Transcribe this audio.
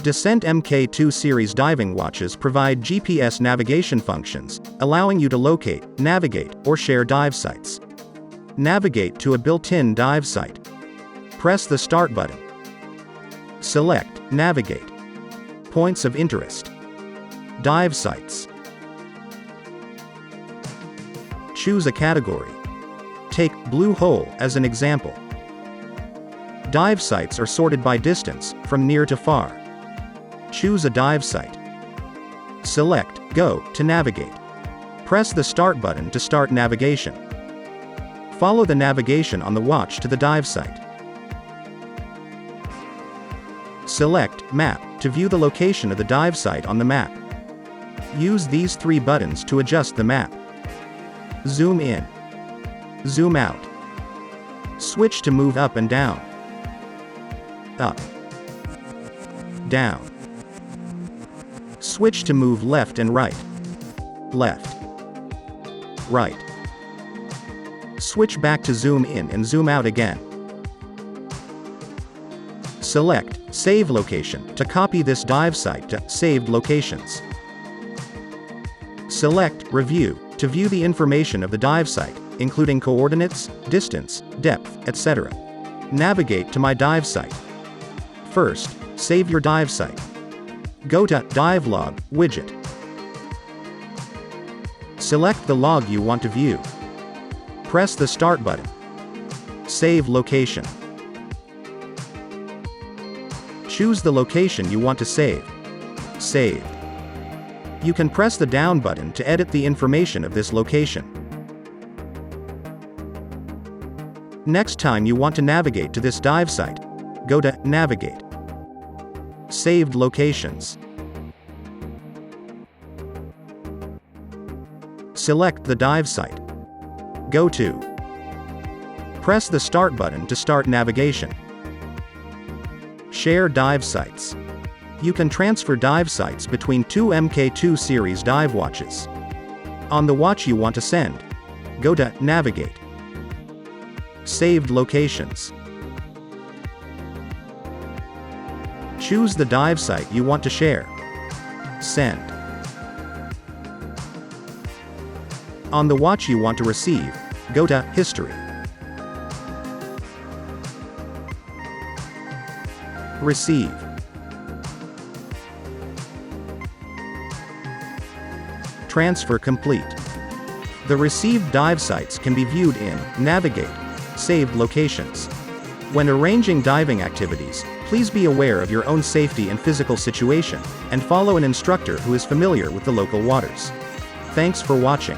Descent Mk2 series diving watches provide GPS navigation functions, allowing you to locate, navigate, or share dive sites. Navigate to a built-in dive site. Press the Start button. Select Navigate. Points of interest. Dive sites. Choose a category. Take Blue Hole as an example. Dive sites are sorted by distance, from near to far. Choose a dive site. Select Go to navigate. Press the Start button to start navigation. Follow the navigation on the watch to the dive site. Select Map to view the location of the dive site on the map. Use these three buttons to adjust the map. Zoom in. Zoom out. Switch to move up and down. Up. Down. Switch to move left and right. Left. Right. Switch back to zoom in and zoom out again. Select Save Location to copy this dive site to Saved Locations. Select Review to view the information of the dive site, including coordinates, distance, depth, etc. Navigate to My Dive Site. First, save your dive site. Go to Dive Log widget. Select the log you want to view. Press the Start button. Save location. Choose the location you want to save. Save. You can press the Down button to edit the information of this location. Next time you want to navigate to this dive site, go to Navigate. Saved Locations. Select the dive site. Go to. Press the Start button to start navigation. Share dive sites. You can transfer dive sites between two Mk2 series dive watches. On the watch you want to send, go to Navigate. Saved Locations. Choose the dive site you want to share. Send. On the watch you want to receive, go to History. Receive. Transfer complete. The received dive sites can be viewed in Navigate, Saved Locations. When arranging diving activities, please be aware of your own safety and physical situation, and follow an instructor who is familiar with the local waters. Thanks for watching.